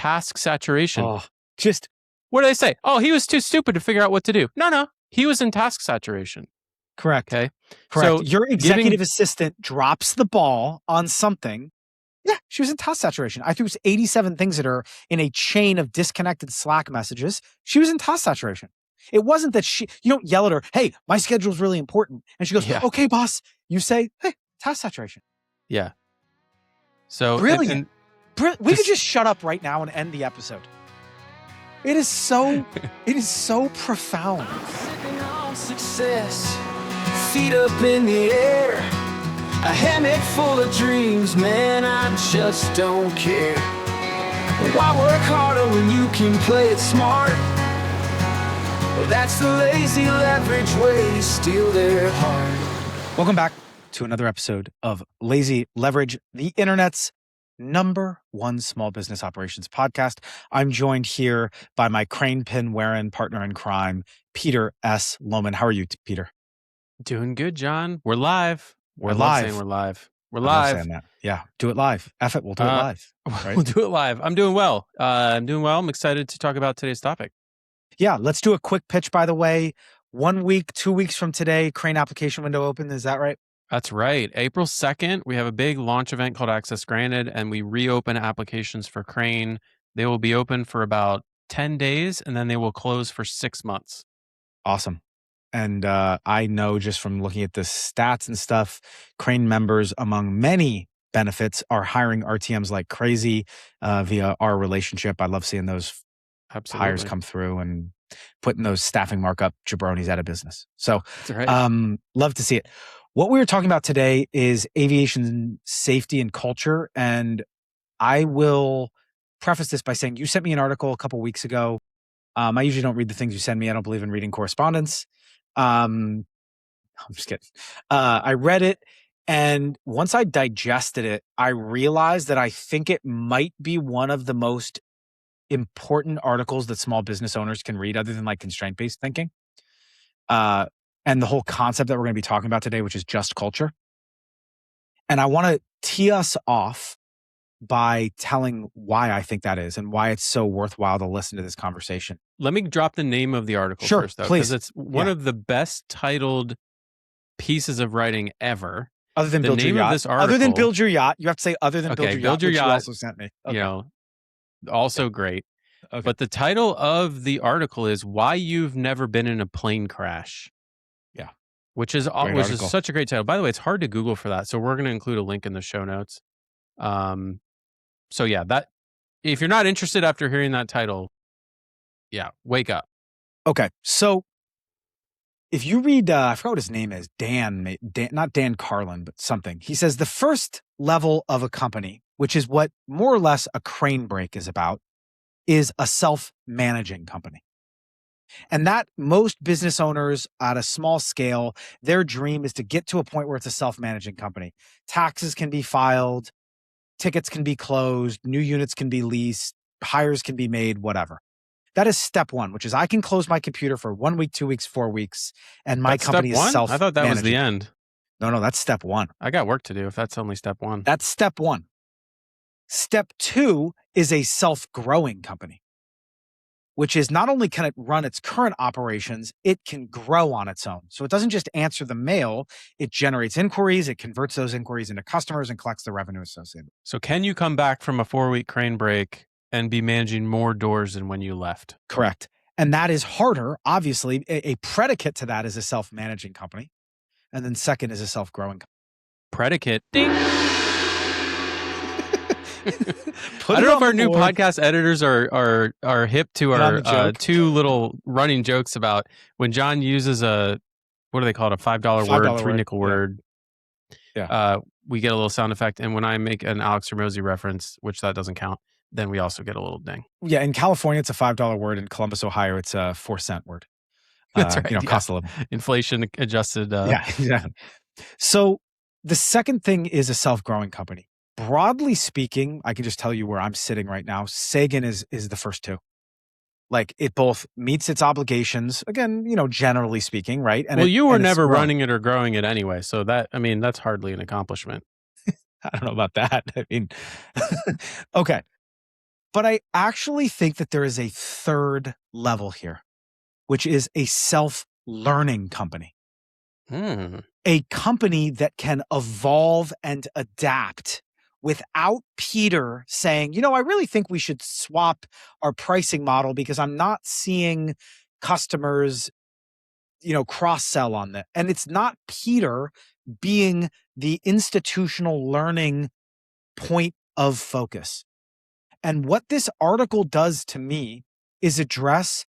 task saturation. Oh, just what do they say? Oh, he was too stupid to figure out what to do. No, he was in task saturation. correct. Okay, Correct. So Your executive assistant drops the ball on something. Yeah, she was in task saturation. I threw 87 things at her in a chain of disconnected Slack messages. She was in task saturation. It wasn't that you don't yell at her, hey, my schedule is really important. And she goes, okay, boss. You say, hey, task saturation. Yeah. So brilliant. We could just shut up right now and end the episode. It is so profound. Sipping on success, feet up in the air, a hammock full of dreams, man, I just don't care. Why work harder when you can play it smart? Well, that's the lazy leverage way to steal their heart. Welcome back to another episode of Lazy Leverage, the internet's #1 small business operations podcast. I'm joined here by my crane pin wearing partner in crime, Peter S. Lohman. How are you, Peter? Doing good, John. We're live. We're live. Saying we're live. We're I love live. saying that. Yeah, do it live. F it, we'll do it live. Right? We'll do it live. I'm doing well. I'm excited to talk about today's topic. Yeah, let's do a quick pitch, by the way. 1 week, 2 weeks from today, crane application window open. Is that right? That's right. April 2nd, we have a big launch event called Access Granted, and we reopen applications for Crane. They will be open for about 10 days, and then they will close for 6 months. Awesome. And I know just from looking at the stats and stuff, Crane members, among many benefits, are hiring RTMs like crazy via our relationship. I love seeing those hires come through and putting those staffing markup jabronis out of business. So love to see it. What we were talking about today is aviation safety and culture. And I will preface this by saying you sent me an article a couple weeks ago. I usually don't read the things you send me. I don't believe in reading correspondence. I'm just kidding. I read it. And once I digested it, I realized that I think it might be one of the most important articles that small business owners can read other than like constraint-based thinking. And the whole concept that we're going to be talking about today, which is just culture. And I want to tee us off by telling why I think that is and why it's so worthwhile to listen to this conversation. Let me drop the name of the article first, though, please. because it's one of the best titled pieces of writing ever. Other than Build Your Yacht. This article, other than Build Your Yacht. You have to say other than Build Your Yacht, which you also sent me. Okay. You know, also great. Okay. But the title of the article is Why You've Never Been in a Plane Crash. Yeah. Which is such a great title. By the way, it's hard to Google for that. So we're going to include a link in the show notes. So yeah, that if you're not interested after hearing that title, yeah, wake up. Okay. So if you read, I forgot what his name is, Dan, not Dan Carlin, but something. He says the first level of a company, which is what more or less a crane break is about, is a self-managing company. And that most business owners at a small scale, their dream is to get to a point where it's a self-managing company. Taxes can be filed, tickets can be closed, new units can be leased, hires can be made, whatever. That is step one, which is I can close my computer for 1 week, 2 weeks, 4 weeks, and my company is self-managing. I thought that was the end. No, that's step one. I got work to do if that's only step one. That's step one. Step two is a self-growing company, which is not only can it run its current operations, it can grow on its own. So it doesn't just answer the mail, it generates inquiries, it converts those inquiries into customers and collects the revenue associated. So can you come back from a 4-week crane break and be managing more doors than when you left? Correct. And that is harder. Obviously, a predicate to that is a self-managing company. And then second is a self-growing company. Predicate. Ding. I don't know if our new podcast editors are hip to our two little running jokes about when John uses what do they call it? A $5 word, 3-nickel word. Yeah. We get a little sound effect. And when I make an Alex Hormozy reference, which that doesn't count, then we also get a little ding. Yeah. In California, it's a $5 word. In Columbus, Ohio, it's a 4-cent word. That's right. Cost of living. Inflation adjusted. Yeah. So the second thing is a self-growing company. Broadly speaking, I can just tell you where I'm sitting right now. Sagan is the first two. Like it both meets its obligations, again, generally speaking, right? And you were never running it or growing it anyway. So that's hardly an accomplishment. I don't know about that. I mean, okay. But I actually think that there is a third level here, which is a self-learning company. A company that can evolve and adapt without Peter saying, you know, I really think we should swap our pricing model because I'm not seeing customers, you know, cross-sell on that. And it's not Peter being the institutional learning point of focus. And what this article does to me is address,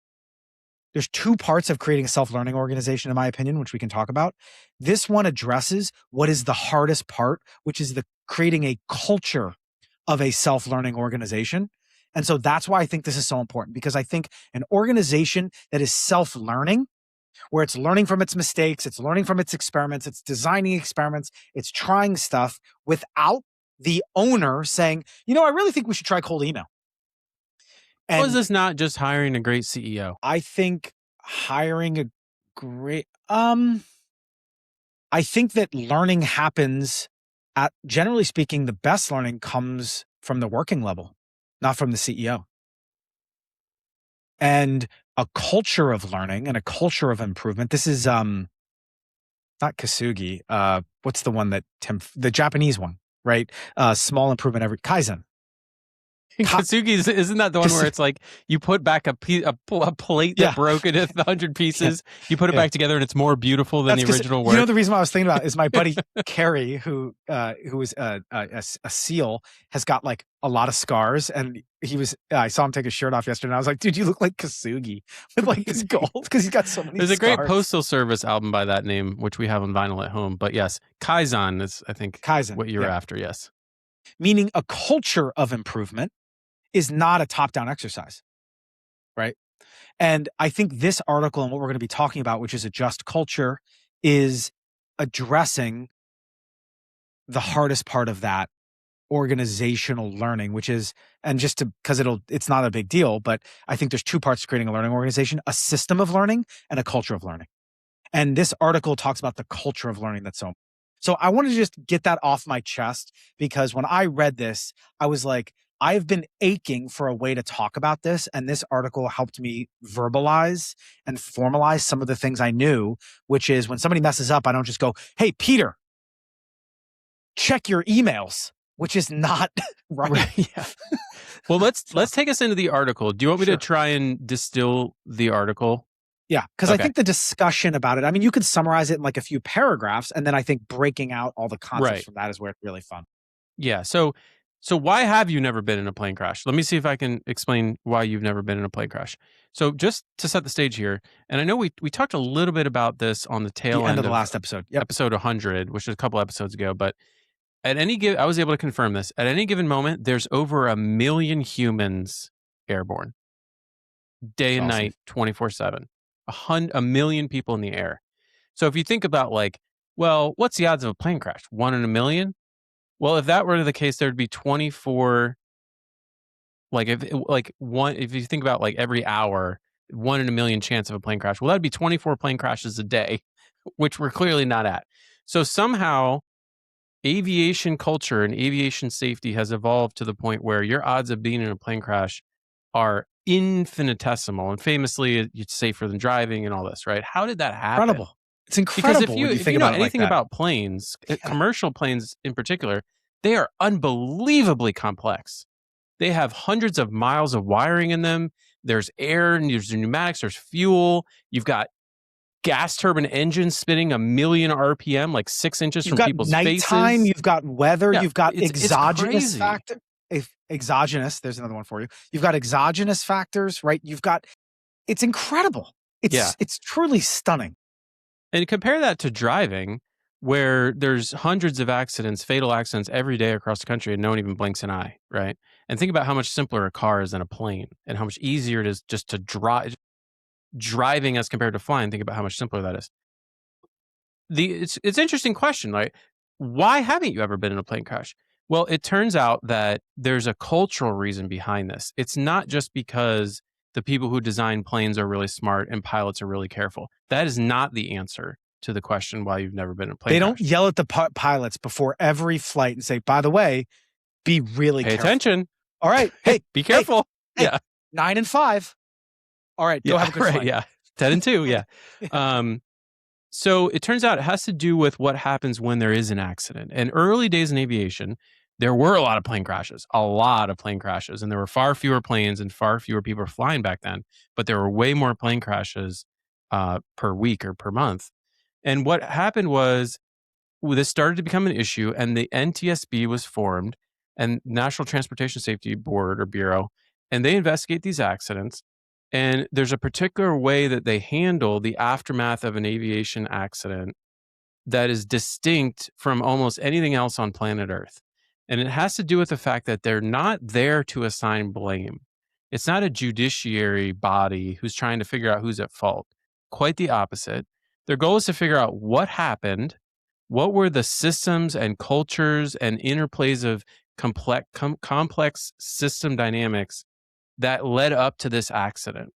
there's two parts of creating a self-learning organization, in my opinion, which we can talk about. This one addresses what is the hardest part, which is the creating a culture of a self-learning organization. And so that's why I think this is so important, because I think an organization that is self-learning, where it's learning from its mistakes, it's learning from its experiments, it's designing experiments, it's trying stuff without the owner saying, you know, I really think we should try cold email. And is this not just hiring a great CEO? I think hiring a great, I think that learning happens at, generally speaking, the best learning comes from the working level, not from the CEO. And a culture of learning and a culture of improvement. This is, not Kasugi. What's the one that the Japanese one, right? Small improvement every Kaizen. Kasugi's, isn't that the one where it's like you put back a plate that broke into 100 pieces, you put it back together and it's more beautiful than the original work? You know, the reason why I was thinking about it is my buddy Kerry, who is a SEAL, has got like a lot of scars, and he was, I saw him take his shirt off yesterday, and I was like, dude, you look like Kasugi with like his gold, because he's got so many There's scars. a great Postal Service album by that name, which we have on vinyl at home. But yes, Kaizen is, I think, what you're after, yes. Meaning a culture of improvement is not a top-down exercise, right? And I think this article and what we're going to be talking about, which is a just culture, is addressing the hardest part of that organizational learning, which is, and just to, because it's not a big deal, but I think there's two parts to creating a learning organization: a system of learning and a culture of learning. And this article talks about the culture of learning that's so I wanted to just get that off my chest, because when I read this, I was like, I've been aching for a way to talk about this, and this article helped me verbalize and formalize some of the things I knew, which is when somebody messes up, I don't just go, hey, Peter, check your emails, which is not right. Yeah. Well, let's take us into the article. Do you want me to try and distill the article? Yeah, because I think the discussion about it, I mean, you could summarize it in like a few paragraphs, and then I think breaking out all the concepts from that is where it's really fun. Yeah, so why have you never been in a plane crash? Let me see if I can explain why you've never been in a plane crash. So just to set the stage here, and I know we talked a little bit about this on the tail end of the last episode. Episode 100, which was a couple episodes ago, but at any given, I was able to confirm this. At any given moment, there's over 1 million humans airborne. Day and night, 24/7. 1 million people in the air. So if you think about like, well, what's the odds of a plane crash? 1 in a million? Well, if that were the case, there'd be 24. Like if you think about like every hour, 1 in a million chance of a plane crash. Well, that'd be 24 plane crashes a day, which we're clearly not at. So somehow aviation culture and aviation safety has evolved to the point where your odds of being in a plane crash are infinitesimal, and famously it's safer than driving and all this, right? How did that happen? Incredible. It's incredible. Because if you know anything about planes, commercial planes in particular, they are unbelievably complex. They have hundreds of miles of wiring in them. There's air, and there's pneumatics, there's fuel. You've got gas turbine engines spinning 1 million RPM, like 6 inches from people's faces. Nighttime, you've got weather, you've got exogenous factor. Exogenous, there's another one for you. You've got exogenous factors, right? It's incredible. It's truly stunning. And compare that to driving, where there's hundreds of accidents, fatal accidents every day across the country, and no one even blinks an eye, right? And think about how much simpler a car is than a plane, and how much easier it is just to driving as compared to flying. Think about how much simpler that is. It's an interesting question, right? Why haven't you ever been in a plane crash? Well, it turns out that there's a cultural reason behind this. It's not just because the people who design planes are really smart and pilots are really careful. That is not the answer to the question why you've never been in a plane crash. They don't yell at the pilots before every flight and say, by the way, be really careful. Pay attention. All right. Hey, be careful. Hey, yeah. 9 and 5. All right. Go have a good flight. Yeah. 10 and 2. Yeah. So it turns out it has to do with what happens when there is an accident. And early days in aviation, there were a lot of plane crashes, and there were far fewer planes and far fewer people flying back then. But there were way more plane crashes per week or per month. And what happened was this started to become an issue, and the NTSB was formed, and National Transportation Safety Board or Bureau, and they investigate these accidents. And there's a particular way that they handle the aftermath of an aviation accident that is distinct from almost anything else on planet Earth. And it has to do with the fact that they're not there to assign blame. It's not a judiciary body who's trying to figure out who's at fault. Quite the opposite. Their goal is to figure out what happened, what were the systems and cultures and interplays of complex system dynamics that led up to this accident.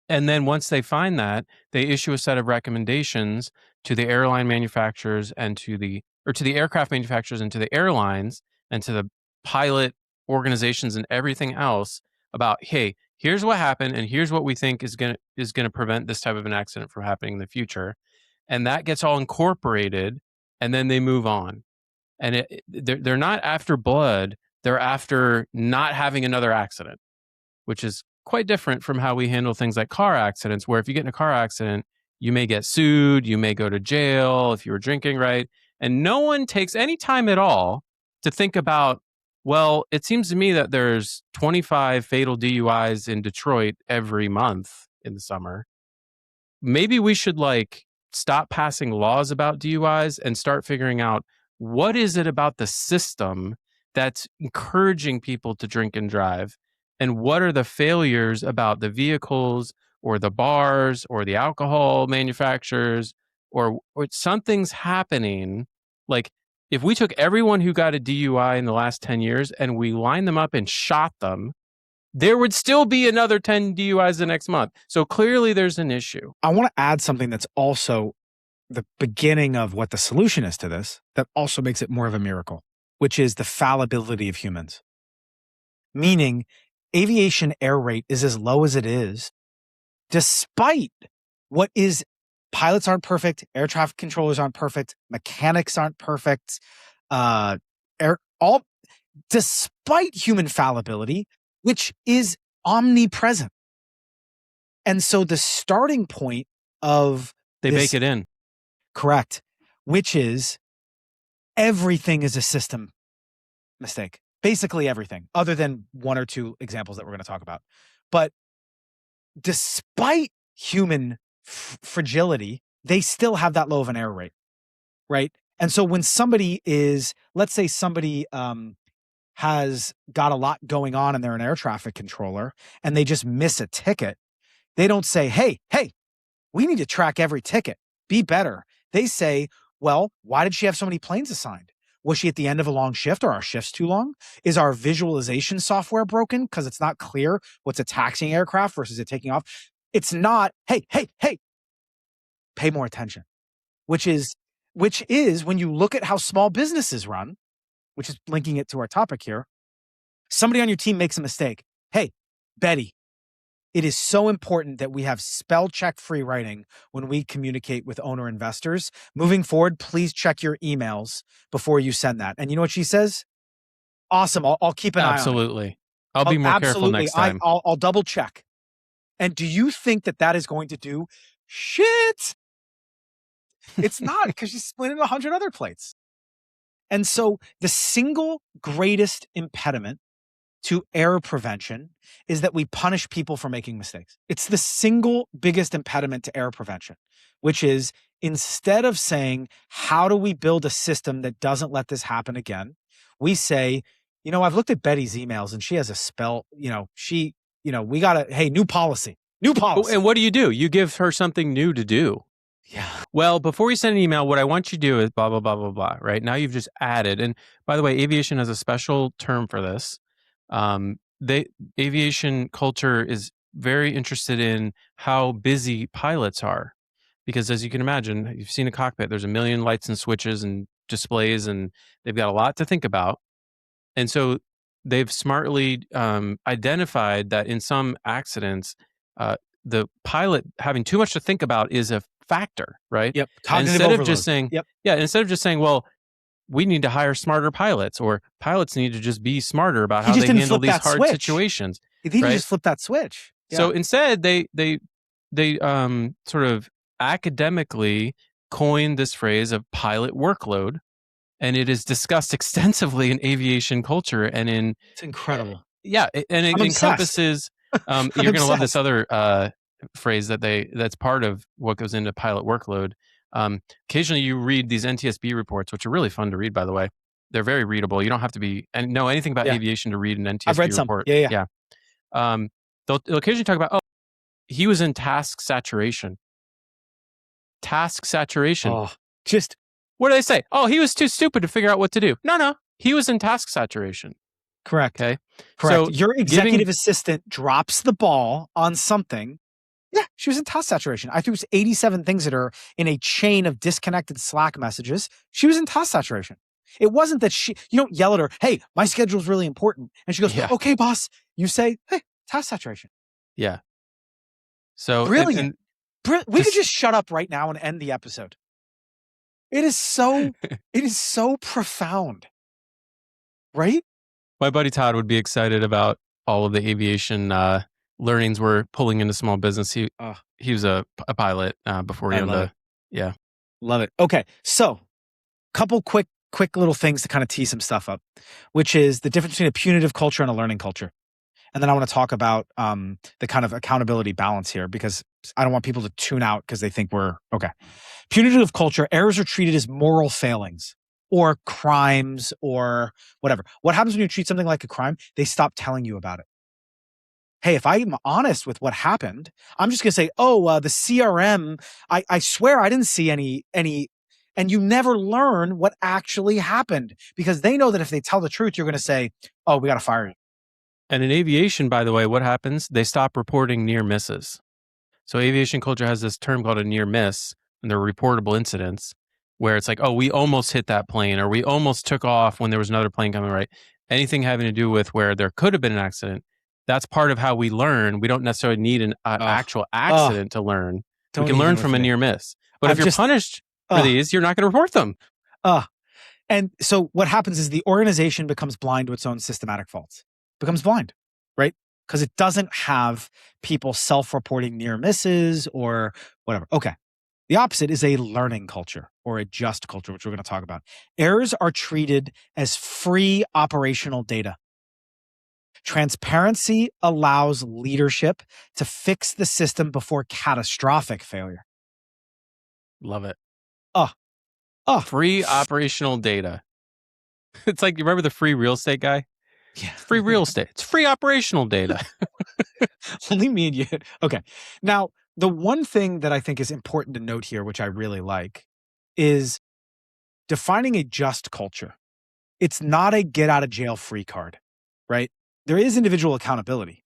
And then once they find that, they issue a set of recommendations to the airline manufacturers and to the aircraft manufacturers and to the airlines and to the pilot organizations and everything else about, hey, here's what happened and here's what we think is going to prevent this type of an accident from happening in the future. And that gets all incorporated, and then they move on. And they're not after blood, they're after not having another accident, which is quite different from how we handle things like car accidents, where if you get in a car accident, you may get sued, you may go to jail if you were drinking, right? And no one takes any time at all to think about, well, it seems to me that there's 25 fatal DUIs in Detroit every month in the summer. Maybe we should stop passing laws about DUIs and start figuring out what is it about the system that's encouraging people to drink and drive, and what are the failures about the vehicles or the bars or the alcohol manufacturers or something's happening. Like if we took everyone who got a DUI in the last 10 years and we lined them up and shot them, there would still be another 10 DUIs the next month. So clearly there's an issue. I want to add something that's also the beginning of what the solution is to this, that also makes it more of a miracle, which is the fallibility of humans. Meaning, aviation error rate is as low as it is, despite what is pilots aren't perfect, air traffic controllers aren't perfect, mechanics aren't perfect, despite human fallibility, which is omnipresent. And so the starting point of they bake it in. Correct. Which is everything is a system mistake. Basically everything, other than one or two examples that we're going to talk about. But despite human fragility, they still have that low of an error rate, right? And so when somebody is, let's say somebody has got a lot going on and they're an air traffic controller and they just miss a ticket, they don't say, hey, we need to track every ticket. Be better. They say, well, why did she have so many planes assigned? Was she at the end of a long shift? Are our shifts too long? Is our visualization software broken because it's not clear what's a taxiing aircraft versus it taking off? It's not, hey, pay more attention, which is when you look at how small businesses run, which is linking it to our topic here, somebody on your team makes a mistake. Hey, Betty, it is so important that we have spell check free writing when we communicate with owner investors. Moving forward, please check your emails before you send that. And you know what she says? Awesome. I'll keep an eye on it. Absolutely. I'll be more careful next time. I'll double check. And do you think that is going to do shit? It's not, because she's splinting 100 other plates. And so the single greatest impediment to error prevention is that we punish people for making mistakes. It's the single biggest impediment to error prevention, which is instead of saying, how do we build a system that doesn't let this happen again? We say, I've looked at Betty's emails and she has a spell, we got new policy. Oh, and what do? You give her something new to do. Yeah. Well, before you send an email, what I want you to do is blah, blah, blah, blah, blah, right? Now you've just added. And by the way, aviation has a special term for this. Aviation culture is very interested in how busy pilots are. Because as you can imagine, you've seen a cockpit, there's a million lights and switches and displays, and they've got a lot to think about. And so they've smartly identified that in some accidents, the pilot having too much to think about is a factor, right? Yep. Cognitive instead overload. of just saying, Yep. instead of just saying, well, we need to hire smarter pilots, or pilots need to just be smarter about how they handle these hard situations. He didn't just flip that switch. Yeah. So instead, they sort of academically coined this phrase of pilot workload, and it is discussed extensively in aviation culture and in. It's incredible. Yeah, and it encompasses. You're going to love this other phrase that's part of what goes into pilot workload. Occasionally you read these NTSB reports, which are really fun to read, by the way. They're very readable. You don't have to know anything about aviation to read an NTSB I've read report. Some. Yeah. They'll occasionally talk about, he was in task saturation. Task saturation. Oh, what do they say? Oh, he was too stupid to figure out what to do. No. He was in task saturation. Correct. Okay. Correct. So your executive assistant drops the ball on something. Yeah, she was in task saturation. I threw 87 things at her in a chain of disconnected Slack messages. She was in task saturation. It wasn't that you don't yell at her, hey, my schedule's really important. And she goes, okay, boss. You say, hey, task saturation. Yeah. So brilliant. We could just shut up right now and end the episode. It is so profound. Right? My buddy Todd would be excited about all of the aviation learnings we're pulling into small business. He was a pilot before he owned a. Yeah. Love it. Okay. So couple quick little things to kind of tee some stuff up, which is the difference between a punitive culture and a learning culture. And then I want to talk about the kind of accountability balance here, because I don't want people to tune out because they think we're okay. Punitive culture, errors are treated as moral failings or crimes or whatever. What happens when you treat something like a crime? They stop telling you about it. Hey, if I'm honest with what happened, I'm just going to say, the CRM, I swear I didn't see any, and you never learn what actually happened, because they know that if they tell the truth, you're going to say, oh, we got to fire you. And in aviation, by the way, what happens? They stop reporting near misses. So aviation culture has this term called a near miss, and they're reportable incidents, where it's like, oh, we almost hit that plane, or we almost took off when there was another plane coming, right? Anything having to do with where there could have been an accident, that's part of how we learn. We don't necessarily need an actual accident to learn. We can learn from a near miss. But if you're punished for these, you're not going to report them. And so what happens is the organization becomes blind to its own systematic faults. Becomes blind, right? Because it doesn't have people self-reporting near misses or whatever. Okay. The opposite is a learning culture or a just culture, which we're going to talk about. Errors are treated as free operational data. Transparency allows leadership to fix the system before catastrophic failure. Love it. Free operational data. It's like, you remember the free real estate guy? Yeah. Free real estate. It's free operational data. Only me and you. Okay. Now, the one thing that I think is important to note here, which I really like, is defining a just culture. It's not a get out of jail free card, right? There is individual accountability,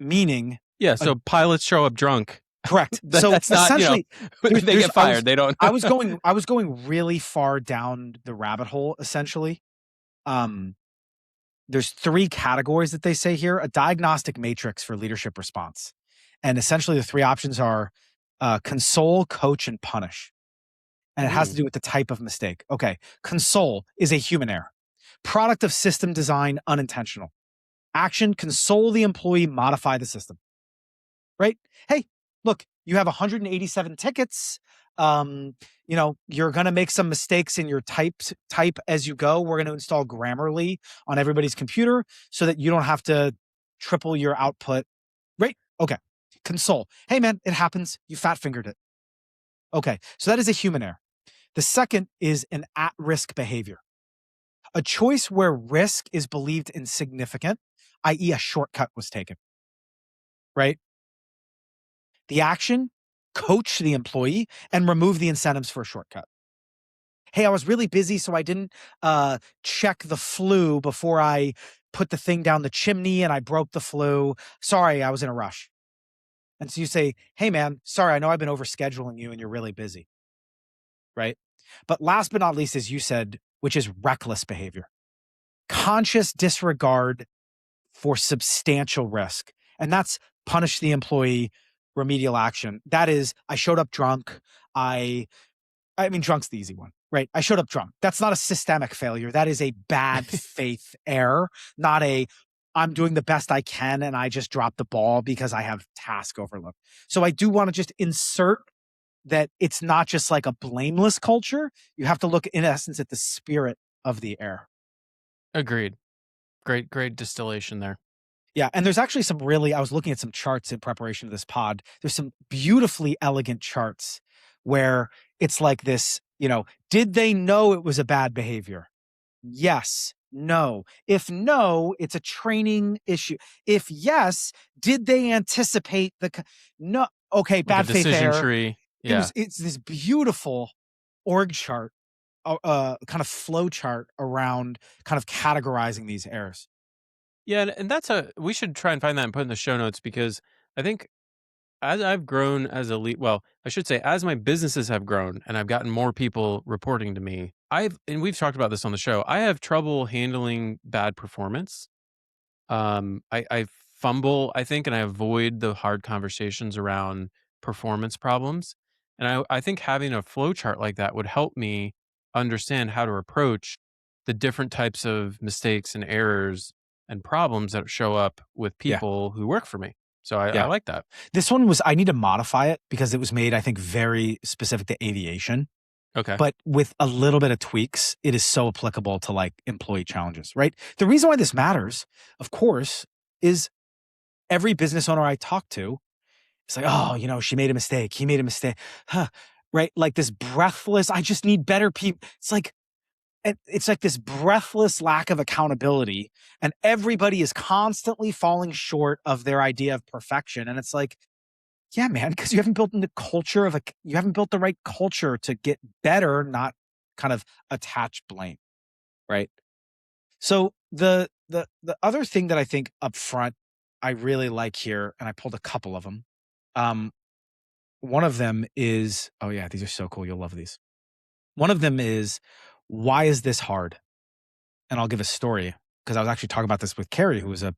meaning. Yeah. So pilots show up drunk. Correct. So that's not, essentially, they get fired. They don't. I was going really far down the rabbit hole, essentially. There's 3 categories that they say here: a diagnostic matrix for leadership response. And essentially the 3 options are console, coach, and punish. And it has to do with the type of mistake. Okay. Console is a human error. Product of system design, unintentional. Action, console the employee, modify the system. Right? Hey, look, you have 187 tickets. You're going to make some mistakes in your type as you go. We're going to install Grammarly on everybody's computer so that you don't have to triple your output. Right? Okay. Console. Hey man, it happens. You fat fingered it. Okay. So that is a human error. The second is an at-risk behavior. A choice where risk is believed insignificant, i.e. a shortcut was taken. Right? The action, coach the employee and remove the incentives for a shortcut. Hey, I was really busy, so I didn't check the flue before I put the thing down the chimney and I broke the flue. Sorry, I was in a rush. And so you say, hey man, sorry, I know I've been overscheduling you and you're really busy. Right? But last but not least, as you said, which is reckless behavior. conscious disregard for substantial risk. And that's punish the employee, remedial action. That is, I showed up drunk. I mean, drunk's the easy one, right? I showed up drunk. That's not a systemic failure. That is a bad faith error, not a, I'm doing the best I can and I just dropped the ball because I have task overload. So I do want to just insert that it's not just like a blameless culture. You have to look, in essence, at the spirit of the error. Agreed. Great distillation there. Yeah. And there's actually some really, I was looking at some charts in preparation of this pod. There's some beautifully elegant charts where it's like this, did they know it was a bad behavior? Yes. No. If no, it's a training issue. If yes, did they anticipate no? Okay. Bad faith error. Tree. Yeah. It's this beautiful org chart, kind of flow chart around kind of categorizing these errors. Yeah, and we should try and find that and put in the show notes, because I think as I've grown as a lead, well, I should say as my businesses have grown and I've gotten more people reporting to me, and we've talked about this on the show, I have trouble handling bad performance. I fumble, I think, and I avoid the hard conversations around performance problems. And I think having a flow chart like that would help me understand how to approach the different types of mistakes and errors and problems that show up with people who work for me. So I like that. This one I need to modify it because it was made, I think, very specific to aviation. Okay. But with a little bit of tweaks, it is so applicable to like employee challenges, right? The reason why this matters, of course, is every business owner I talk to, it's like, oh, she made a mistake. He made a mistake. Huh. Right? Like this breathless, I just need better people. It's like this breathless lack of accountability, and everybody is constantly falling short of their idea of perfection. And it's like, yeah, man, because you haven't built you haven't built the right culture to get better, not kind of attach blame, right? So the other thing that I think up front I really like here, and I pulled a couple of them. One of them is, oh yeah, these are so cool. You'll love these. One of them is, why is this hard? And I'll give a story, because I was actually talking about this with Carrie, who was a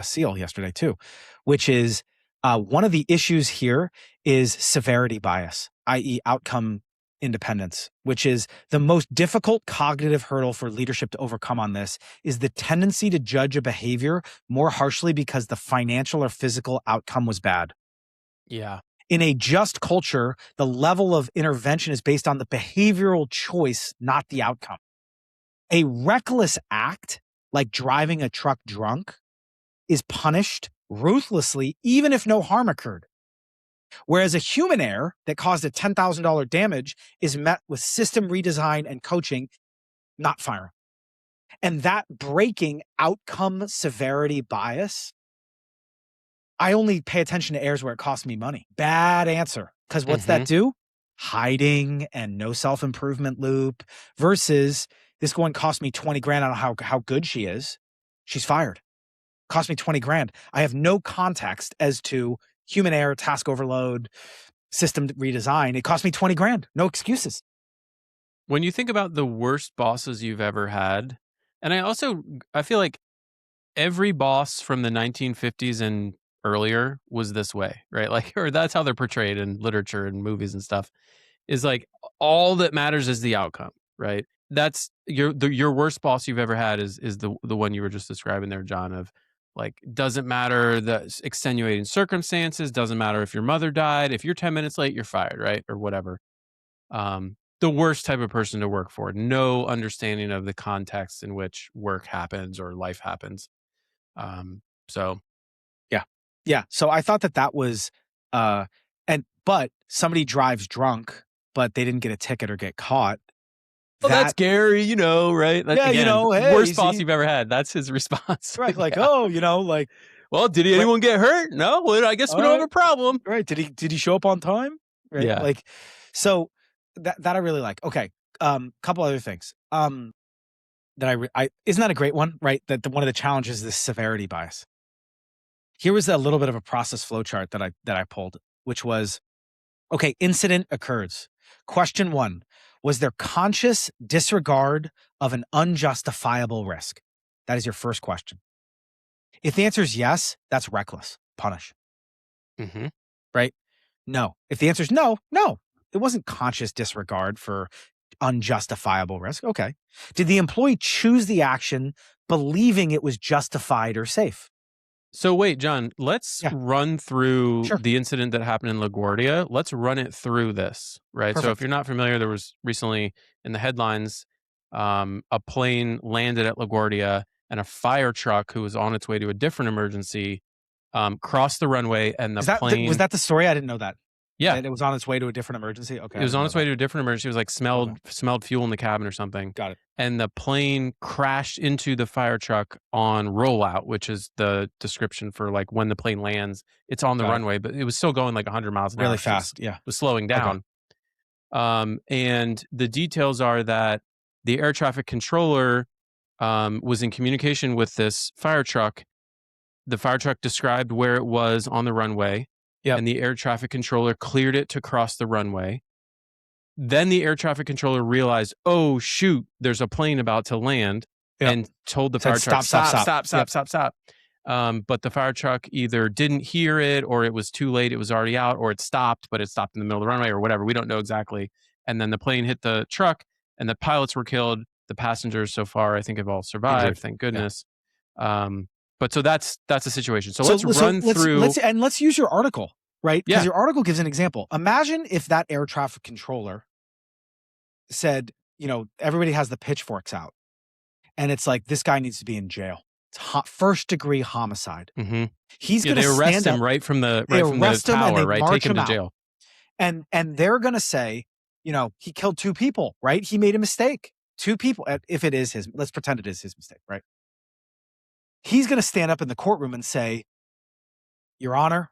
SEAL yesterday too, which is one of the issues here is severity bias, i.e. outcome independence, which is the most difficult cognitive hurdle for leadership to overcome on this, is the tendency to judge a behavior more harshly because the financial or physical outcome was bad. Yeah. In a just culture, the level of intervention is based on the behavioral choice, not the outcome. A reckless act, like driving a truck drunk, is punished ruthlessly, even if no harm occurred. Whereas a human error that caused a $10,000 damage is met with system redesign and coaching, not firing. And that breaking outcome severity bias, I only pay attention to errors where it costs me money. Bad answer. Because what's that do? Hiding and no self-improvement loop, versus this one cost me 20 grand on how good she is. She's fired. Cost me 20 grand. I have no context as to human error, task overload, system redesign. It cost me 20 grand. No excuses. When you think about the worst bosses you've ever had, and I feel like every boss from the 1950s and earlier was this way, right? Like, or that's how they're portrayed in literature and movies and stuff, is like all that matters is the outcome, right? That's your worst boss you've ever had is the one you were just describing there, John, of like, doesn't matter the extenuating circumstances, doesn't matter if your mother died, if you're 10 minutes late, you're fired, right? Or whatever. The worst type of person to work for, no understanding of the context in which work happens or life happens. So yeah. So I thought that was, but somebody drives drunk, but they didn't get a ticket or get caught. Well, that's Gary, right? That's, yeah, again, hey, worst boss you've ever had. That's his response. Right. Like, like, well, did anyone get hurt? No. Well, I guess we don't have a problem. Right. Did he show up on time? Right. Yeah. Like, so that I really like. Okay. Couple other things. That I isn't that a great one, right? That one of the challenges is this severity bias. Here was a little bit of a process flow chart that I pulled, which was, okay, incident occurs. Question 1, was there conscious disregard of an unjustifiable risk? That is your first question. If the answer is yes, that's reckless. Punish. Mm-hmm. Right? No. If the answer is no, it wasn't conscious disregard for unjustifiable risk. Okay. Did the employee choose the action believing it was justified or safe? So wait, John, let's run through the incident that happened in LaGuardia. Let's run it through this, right? Perfect. So if you're not familiar, there was recently in the headlines, a plane landed at LaGuardia and a fire truck who was on its way to a different emergency crossed the runway and the plane... Was that the story? I didn't know that. Yeah. That it was on its way to a different emergency? Okay. It was on its way to a different emergency. It was like smelled fuel in the cabin or something. Got it. And the plane crashed into the fire truck on rollout, which is the description for like when the plane lands. It's on the runway, but it was still going like 100 miles an hour. Really fast. Yeah. It was slowing down. Okay. And the details are that the air traffic controller was in communication with this fire truck. The fire truck described where it was on the runway. Yep. And the air traffic controller cleared it to cross the runway. Then the air traffic controller realized, oh, shoot, there's a plane about to land, and told the fire truck, stop. But the fire truck either didn't hear it, or it was too late, it was already out, or it stopped, but it stopped in the middle of the runway or whatever. We don't know exactly. And then the plane hit the truck, and the pilots were killed. The passengers so far, I think, have all survived, thank goodness. Yeah. But so that's the situation. So let's run through. Let's use your article, right? Because your article gives an example. Imagine if that air traffic controller said, everybody has the pitchforks out, and it's like, this guy needs to be in jail. It's first-degree homicide. Mm-hmm. He's going to arrest him right from the tower, right? Take him to jail. And they're going to say, he killed 2 people, right? He made a mistake. 2 people. If it is his, let's pretend it is his mistake, right? He's going to stand up in the courtroom and say, Your Honor,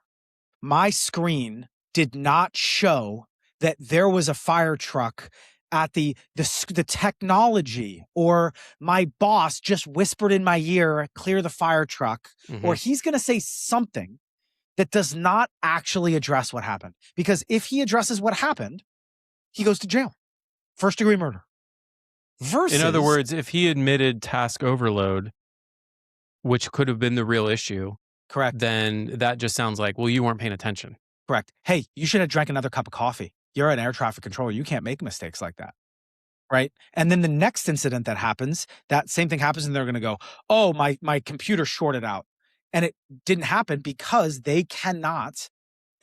my screen did not show that there was a fire truck at the technology, or my boss just whispered in my ear, clear the fire truck. Mm-hmm. Or he's going to say something that does not actually address what happened. Because if he addresses what happened, he goes to jail. First-degree murder. Versus, in other words, if he admitted task overload, which could have been the real issue, correct, then that just sounds like, well, you weren't paying attention. Correct. Hey, you should have drank another cup of coffee. You're an air traffic controller. You can't make mistakes like that. Right. And then the next incident that happens, that same thing happens, and they're going to go, oh, my computer shorted out. And it didn't happen because they cannot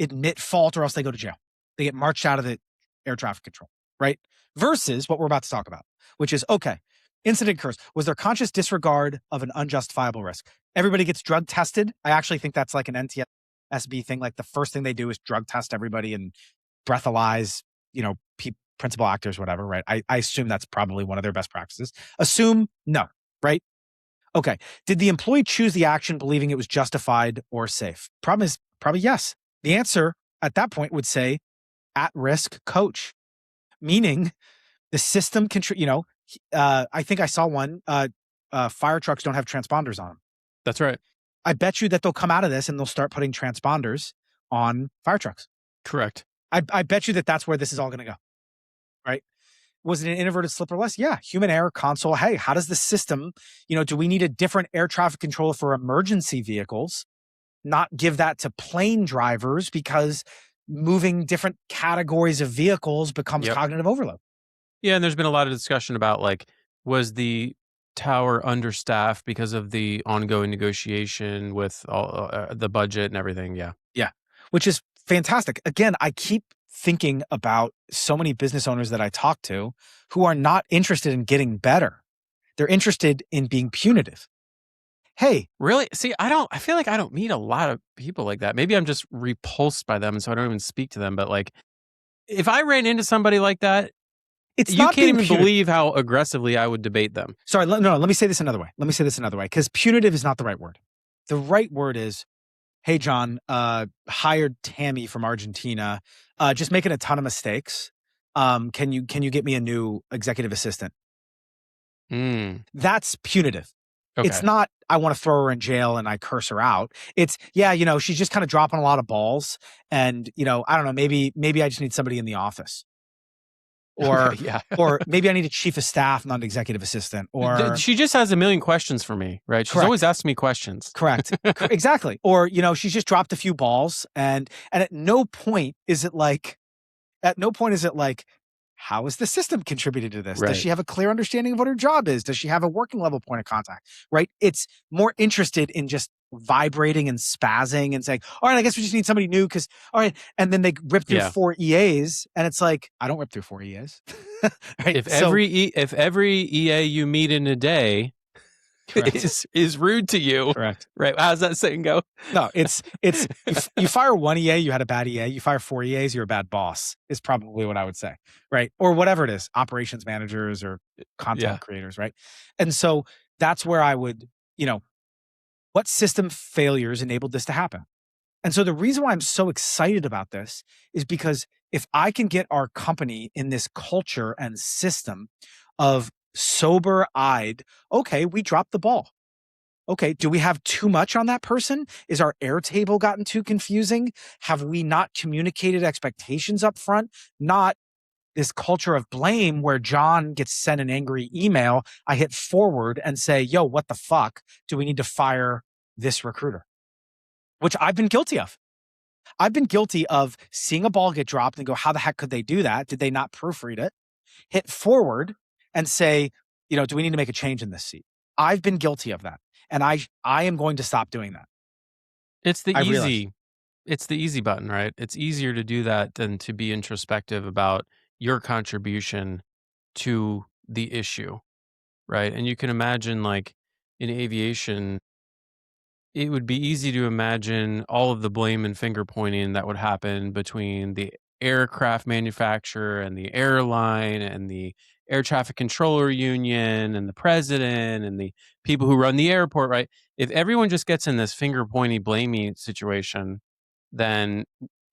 admit fault, or else they go to jail. They get marched out of the air traffic control. Right. Versus what we're about to talk about, which is, okay, incident occurs. Was there conscious disregard of an unjustifiable risk? Everybody gets drug tested. I actually think that's like an NTSB thing. Like the first thing they do is drug test everybody and breathalyze, principal actors, whatever, right? I assume that's probably one of their best practices. Assume no, right? Okay. Did the employee choose the action believing it was justified or safe? Problem is probably yes. The answer at that point would say at-risk coach, meaning the system can, I think I saw one, fire trucks don't have transponders on them. That's right. I bet you that they'll come out of this and they'll start putting transponders on fire trucks. Correct. I bet you that that's where this is all going to go, right? Was it an inadvertent slip or less? Yeah. Human error console. Hey, how does the system, do we need a different air traffic controller for emergency vehicles? Not give that to plane drivers, because moving different categories of vehicles becomes cognitive overload. Yeah. And there's been a lot of discussion about, like, was the tower understaffed because of the ongoing negotiation with all the budget and everything. Yeah. Yeah. Which is fantastic. Again, I keep thinking about so many business owners that I talk to who are not interested in getting better. They're interested in being punitive. Hey, really? See, I feel like I don't meet a lot of people like that. Maybe I'm just repulsed by them, and so I don't even speak to them. But like, if I ran into somebody like that, you can't even believe how aggressively I would debate them. Sorry, no, let me say this another way. Because punitive is not the right word. The right word is, hey, John, hired Tammy from Argentina, just making a ton of mistakes. Can you get me a new executive assistant? That's punitive. Okay. It's not, I want to throw her in jail and I curse her out. It's, she's just kind of dropping a lot of balls. And, I don't know, maybe I just need somebody in the office. or yeah. or maybe I need a chief of staff, not an executive assistant. Or she just has a million questions for me, right? She's always asking me questions. Correct. Exactly. Or, she's just dropped a few balls, and at no point is it like, how has the system contributed to this? Right. Does she have a clear understanding of what her job is? Does she have a working level point of contact? Right. It's more interested in just vibrating and spazzing and saying, all right, I guess we just need somebody new because, all right. And then they rip through 4 EAs, and it's like, I don't rip through 4 EAs. Right. If every EA you meet in a day is rude to you. Correct. Right. How's that saying go? No, it's you fire 1 EA, you had a bad EA. You fire 4 EAs, you're a bad boss, is probably what I would say. Right. Or whatever it is, operations managers or content creators. Right. And so that's where I would, what system failures enabled this to happen? And so the reason why I'm so excited about this is because if I can get our company in this culture and system of sober-eyed, okay, we dropped the ball. Okay, do we have too much on that person? Is our Airtable gotten too confusing? Have we not communicated expectations up front? Not this culture of blame where John gets sent an angry email, I hit forward and say, yo, what the fuck? Do we need to fire this recruiter? Which I've been guilty of. I've been guilty of seeing a ball get dropped and go, how the heck could they do that? Did they not proofread it? Hit forward and say, do we need to make a change in this seat? I've been guilty of that. And I am going to stop doing that. It's the easy button, right? It's easier to do that than to be introspective about your contribution to the issue, right? And you can imagine, like, in aviation, it would be easy to imagine all of the blame and finger pointing that would happen between the aircraft manufacturer and the airline and the air traffic controller union and the president and the people who run the airport, right? If everyone just gets in this finger pointy, blamey situation, then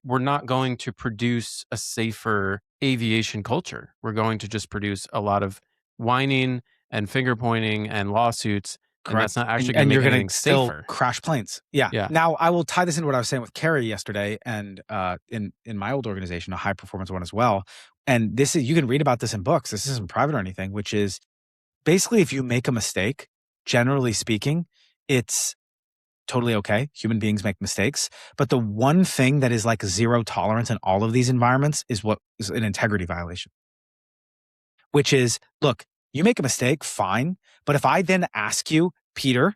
we're not going to produce a safer aviation culture. We're going to just produce a lot of whining and finger pointing and lawsuits. Correct. And that's not actually going to make anything safer. Crash planes. Yeah. Now I will tie this into what I was saying with Carrie yesterday, and in my old organization, a high performance one as well. And this is, you can read about this in books. This isn't private or anything, which is basically if you make a mistake, generally speaking, it's totally okay. Human beings make mistakes. But the one thing that is like zero tolerance in all of these environments is what is an integrity violation, which is, look, you make a mistake, fine. But if I then ask you, Peter,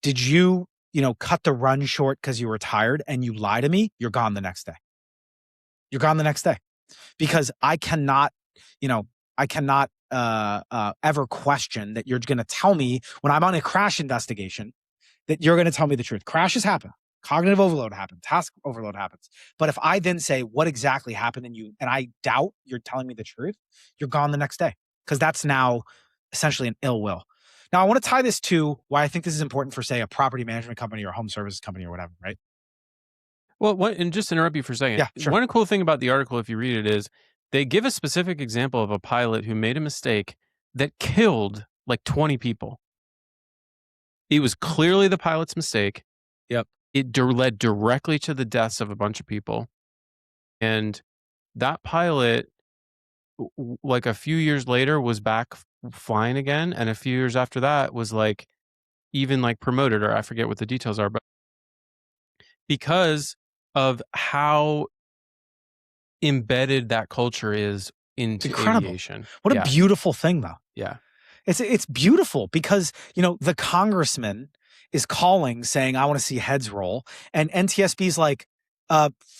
did you, cut the run short because you were tired and you lie to me, you're gone the next day. You're gone the next day. Because I cannot ever question that you're going to tell me when I'm on a crash investigation that you're going to tell me the truth. Crashes happen. Cognitive overload happens. Task overload happens. But if I then say what exactly happened and I doubt you're telling me the truth, you're gone the next day. Because that's now essentially an ill will. Now, I want to tie this to why I think this is important for, say, a property management company or a home services company or whatever, right? Well, and just interrupt you for a second. Yeah, sure. One cool thing about the article, if you read it, is they give a specific example of a pilot who made a mistake that killed like 20 people. It was clearly the pilot's mistake. Yep. It led directly to the deaths of a bunch of people. And that pilot, like a few years later, was back flying again. And a few years after that was like even like promoted, or I forget what the details are, but because of how embedded that culture is into aviation. What a beautiful thing, though. Yeah. It's beautiful because, the congressman is calling saying, I want to see heads roll. And NTSB's like,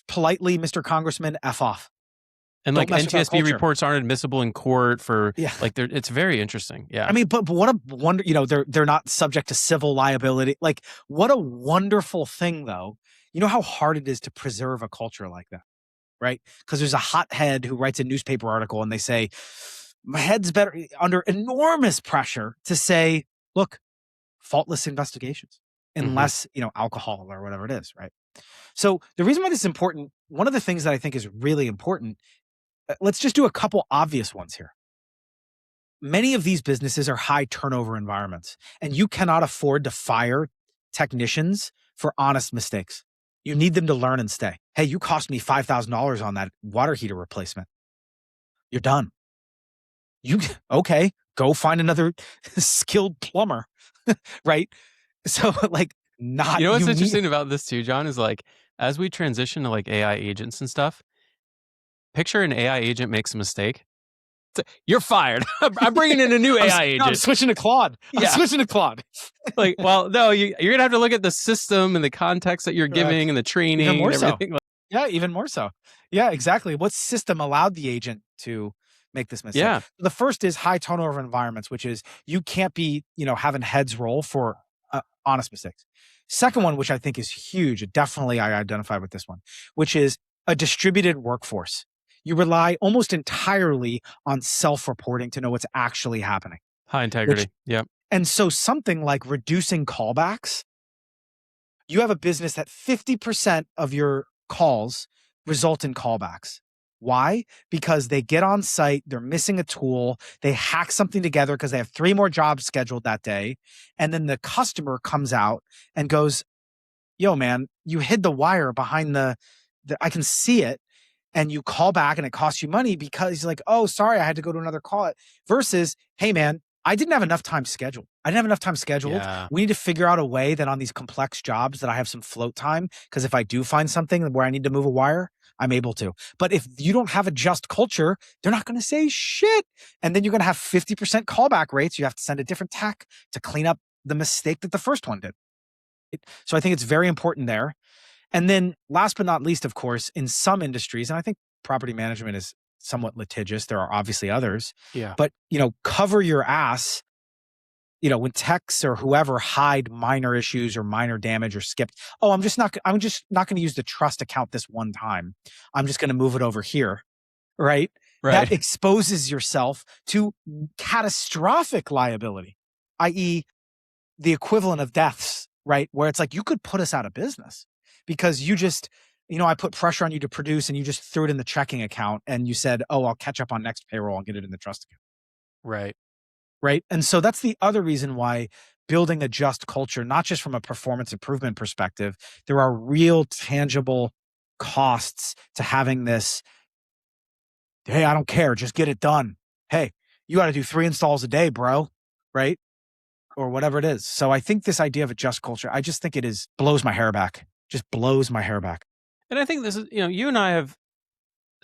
politely, Mr. Congressman, F off. And like NTSB reports aren't admissible in court for it's very interesting. Yeah. I mean, but what a wonder, they're not subject to civil liability. Like, what a wonderful thing, though. You know how hard it is to preserve a culture like that, right? Because there's a hothead who writes a newspaper article and they say, my head's better under enormous pressure to say, look, faultless investigations, unless, alcohol or whatever it is, right? So the reason why this is important, one of the things that I think is really important, let's just do a couple obvious ones here. Many of these businesses are high turnover environments, and you cannot afford to fire technicians for honest mistakes. You need them to learn and stay. Hey, you cost me $5,000 on that water heater replacement. You're done. Okay, go find another skilled plumber, right? So like not You know what's you need interesting about this too, John, is like as we transition to like AI agents and stuff, picture an AI agent makes a mistake. You're fired. I'm bringing in a new AI agent. I'm switching to Claude. Yeah. I'm switching to Claude. Like, well, no, you're gonna have to look at the system and the context that you're giving and the training Even more and everything. so. Yeah, even more so. Yeah, exactly. What system allowed the agent to make this mistake? Yeah. The first is high turnover environments, which is you can't be, having heads roll for honest mistakes. Second one, which I think is huge, definitely I identified with this one, which is a distributed workforce. You rely almost entirely on self-reporting to know what's actually happening. High integrity. Yep. And so something like reducing callbacks, you have a business that 50% of your calls result in callbacks. Why? Because they get on site, they're missing a tool, they hack something together because they have 3 more jobs scheduled that day. And then the customer comes out and goes, yo, man, you hid the wire behind the I can see it. And you call back and it costs you money because he's like, oh, sorry, I had to go to another call. Versus, hey, man, I didn't have enough time scheduled. Yeah. We need to figure out a way that on these complex jobs that I have some float time. Because if I do find something where I need to move a wire, I'm able to. But if you don't have a just culture, they're not going to say shit. And then you're going to have 50% callback rates. You have to send a different tech to clean up the mistake that the first one did. So I think it's very important there. And then last but not least, of course, in some industries, and I think property management is somewhat litigious. There are obviously others. Yeah. But, cover your ass, when techs or whoever hide minor issues or minor damage or skipped. Oh, I'm just not going to use the trust account this one time. I'm just going to move it over here. Right. That exposes yourself to catastrophic liability, i.e. the equivalent of deaths, right? Where it's like, you could put us out of business. Because you just, I put pressure on you to produce and you just threw it in the checking account and you said, oh, I'll catch up on next payroll and get it in the trust account. Right. Right. And so that's the other reason why building a just culture, not just from a performance improvement perspective, there are real tangible costs to having this. Hey, I don't care. Just get it done. Hey, you got to do 3 installs a day, bro. Right. Or whatever it is. So I think this idea of a just culture, I just think it blows my hair back. Just blows my hair back. And I think this is, you and I have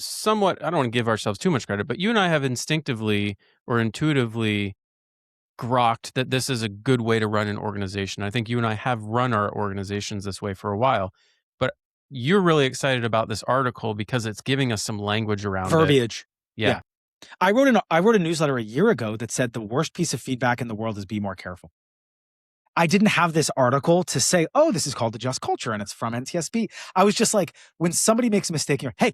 somewhat, I don't want to give ourselves too much credit, but you and I have instinctively or intuitively grokked that this is a good way to run an organization. I think you and I have run our organizations this way for a while, but you're really excited about this article because it's giving us some language around verbiage. It. Yeah. I wrote a newsletter a year ago that said the worst piece of feedback in the world is be more careful. I didn't have this article to say, oh, this is called the just culture and it's from NTSB. I was just like, when somebody makes a mistake, you're, hey,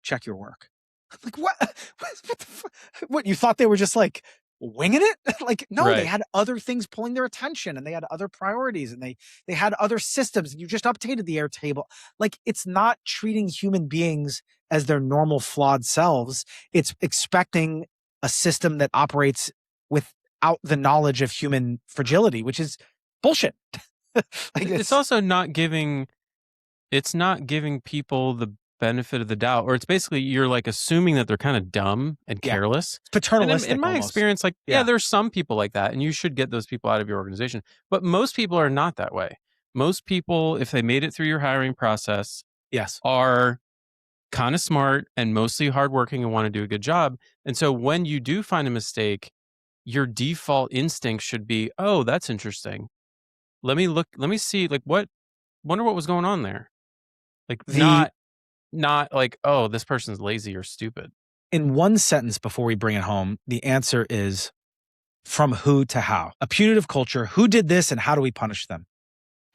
check your work. I'm like, what? What? You thought they were just like winging it? Like, no, They had other things pulling their attention and they had other priorities and they had other systems and you just updated the Airtable. Like, it's not treating human beings as their normal flawed selves. It's expecting a system that operates without the knowledge of human fragility, which is bullshit. It's also not giving people the benefit of the doubt, or it's basically you're like assuming that they're kind of dumb and careless. It's paternalistic. In my almost. experience, like, there's some people like that and you should get those people out of your organization. But most people are not that way. Most people, if they made it through your hiring process, are kind of smart and mostly hardworking and want to do a good job. And so when you do find a mistake, your default instinct should be, oh, that's interesting. Let me see, like, wonder what was going on there. Like, not like, oh, this person's lazy or stupid. In one sentence before we bring it home, the answer is from who to how. A punitive culture, who did this and how do we punish them?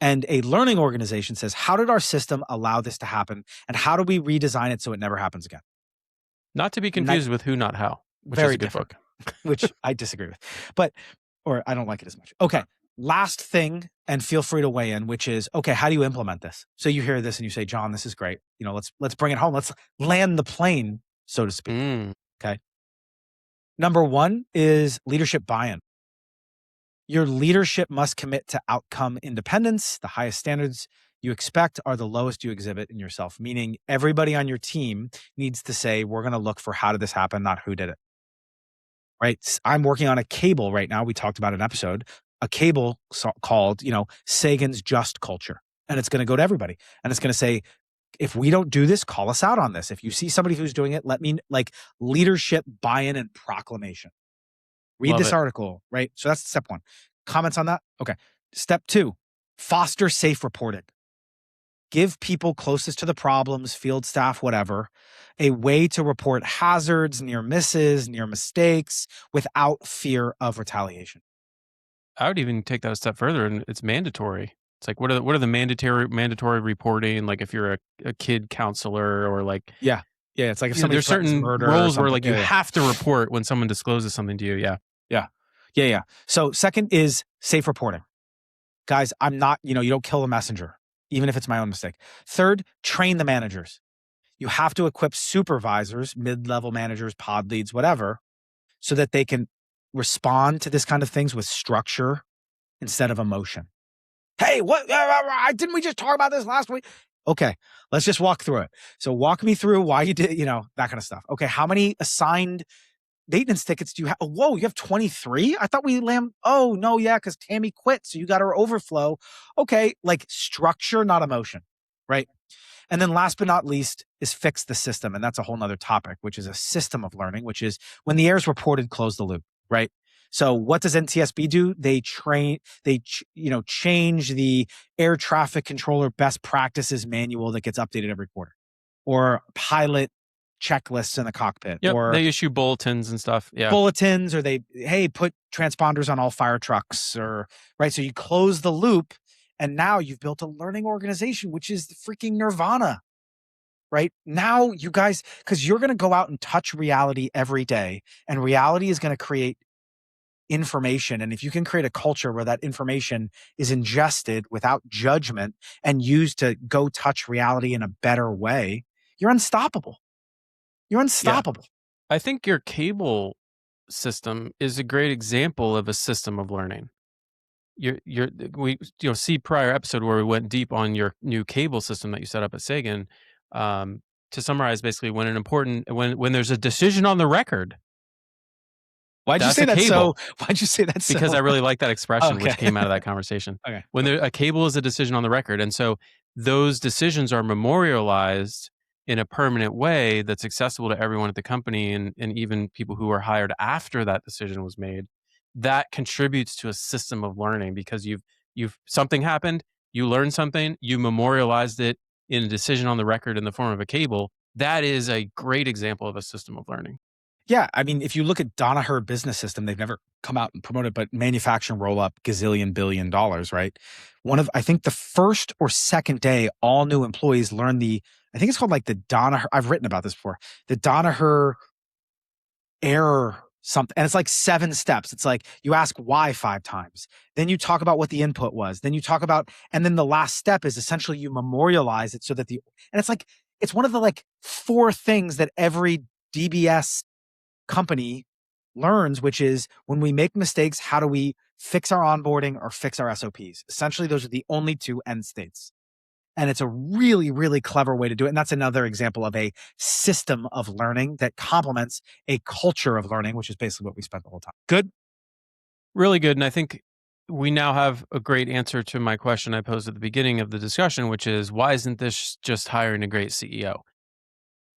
And a learning organization says, how did our system allow this to happen? And how do we redesign it so it never happens again? Not to be confused with who, not how, which very is a good different book. Which I disagree with, or I don't like it as much. Okay. Last thing, and feel free to weigh in, which is, okay, how do you implement this? So you hear this and you say, John, this is great. Let's bring it home. Let's land the plane, so to speak. Okay. Number 1 is leadership buy-in. Your leadership must commit to outcome independence. The highest standards you expect are the lowest you exhibit in yourself, meaning everybody on your team needs to say, we're going to look for how did this happen, not who did it. right? I'm working on a cable right now. We talked about an episode, a cable called, Sagan's Just Culture. And it's going to go to everybody. And it's going to say, if we don't do this, call us out on this. If you see somebody who's doing it, let me leadership, buy-in, and proclamation. Read this article, right? So that's step one. Comments on that? Okay. Step two, foster safe reporting. Give people closest to the problems, field staff, whatever, a way to report hazards, near misses, near mistakes without fear of retaliation. I would even take that a step further, and it's mandatory. It's like, what are the mandatory reporting? Like if you're a kid counselor or like, yeah, it's like if somebody there's certain roles where like you have to report when someone discloses something to you. Yeah. So second is safe reporting. Guys, I'm not, you don't kill the messenger, even if it's my own mistake. Third, train the managers. You have to equip supervisors, mid-level managers, pod leads, whatever, so that they can respond to this kind of things with structure instead of emotion. Hey, what? Didn't we just talk about this last week? Okay, let's just walk through it. So walk me through why you did, that kind of stuff. Okay, how many assigned maintenance tickets do you have? Whoa, you have 23? I thought we oh, no, yeah, because Tammy quit, so you got her overflow. Okay, like structure, not emotion, right? And then last but not least is fix the system. And that's a whole nother topic, which is a system of learning, which is when the error is reported, close the loop, right? So what does NTSB do? They change the air traffic controller best practices manual that gets updated every quarter, or pilot checklists in the cockpit. Yep, or they issue bulletins and stuff. Yeah. Bulletins, or put transponders on all fire trucks, or right. So you close the loop. And now you've built a learning organization, which is the freaking nirvana, right? Now you guys, because you're going to go out and touch reality every day, and reality is going to create information. And if you can create a culture where that information is ingested without judgment and used to go touch reality in a better way, you're unstoppable. You're unstoppable. Yeah. I think your cable system is a great example of a system of learning. We see prior episode where we went deep on your new cable system that you set up at Sagan. To summarize, basically, when there's a decision on the record. Why'd you say that so? Because I really like that expression, which came out of that conversation. Okay. When a cable is a decision on the record, and so those decisions are memorialized in a permanent way that's accessible to everyone at the company, and even people who are hired after that decision was made. That contributes to a system of learning, because you've something happened, you learned something, you memorialized it in a decision on the record in the form of a cable. That is a great example of a system of learning. Yeah, I mean, if you look at Danaher Business System, they've never come out and promoted, but manufacturing roll up gazillion billion dollars, right? I think the first or second day, all new employees learn I think it's called like the Danaher. I've written about this before. The Danaher error something, and it's like 7 steps. It's like you ask why 5 times, then you talk about what the input was, then you talk about, and then the last step is essentially you memorialize it so that and it's one of the 4 things that every DBS company learns, which is when we make mistakes, how do we fix our onboarding or fix our SOPs? Essentially, those are the only 2 end states. And it's a really, really clever way to do it. And that's another example of a system of learning that complements a culture of learning, which is basically what we spent the whole time. Good? Really good. And I think we now have a great answer to my question I posed at the beginning of the discussion, which is, why isn't this just hiring a great CEO?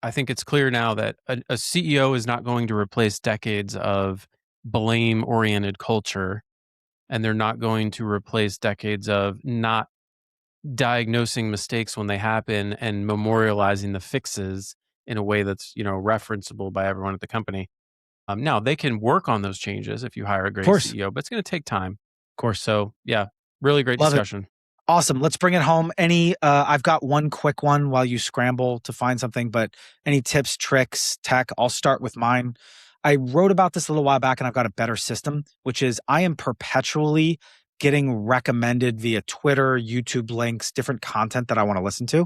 I think it's clear now that a CEO is not going to replace decades of blame-oriented culture, and they're not going to replace decades of not diagnosing mistakes when they happen and memorializing the fixes in a way that's referenceable by everyone at the company. Now they can work on those changes if you hire a great CEO, but it's going to take time. Of course. So yeah, really great discussion. Awesome. Let's bring it home. I've got one quick one while you scramble to find something, but any tips, tricks, tech? I'll start with mine. I wrote about this a little while back, and I've got a better system, which is I am perpetually getting recommended via Twitter, YouTube links, different content that I want to listen to.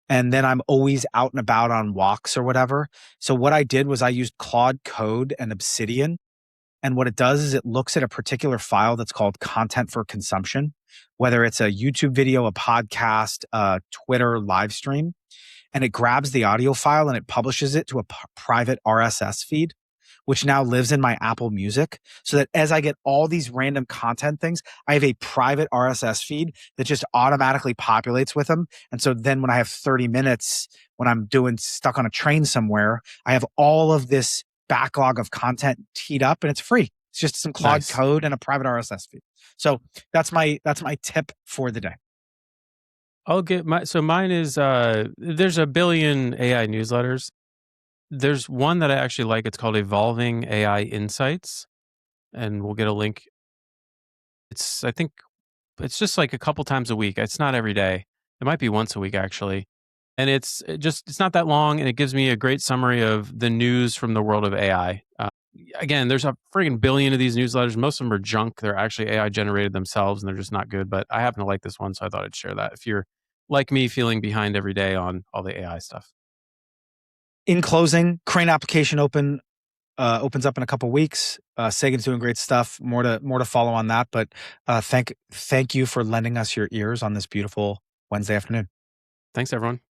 And then I'm always out and about on walks or whatever. So what I did was I used Claude Code and Obsidian. And what it does is it looks at a particular file that's called content for consumption, whether it's a YouTube video, a podcast, a Twitter live stream, and it grabs the audio file and it publishes it to a private RSS feed, which now lives in my Apple Music, so that as I get all these random content things, I have a private RSS feed that just automatically populates with them. And so then when I have 30 minutes, when I'm stuck on a train somewhere, I have all of this backlog of content teed up, and it's free. It's just some Claude code and a private RSS feed. So that's my tip for the day. I'll get mine is there's a billion AI newsletters. There's one that I actually like. It's called Evolving AI Insights, and we'll get a link. I think it's just like a couple times a week. It's not every day. It might be once a week actually. And it's not that long, and it gives me a great summary of the news from the world of AI. Again, there's a friggin' billion of these newsletters. Most of them are junk. They're actually AI generated themselves, and they're just not good. But I happen to like this one, so I thought I'd share that. If you're like me, feeling behind every day on all the AI stuff. In closing, Crane application opens up in a couple weeks. Sagan's doing great stuff. More to follow on that. But thank you for lending us your ears on this beautiful Wednesday afternoon. Thanks, everyone.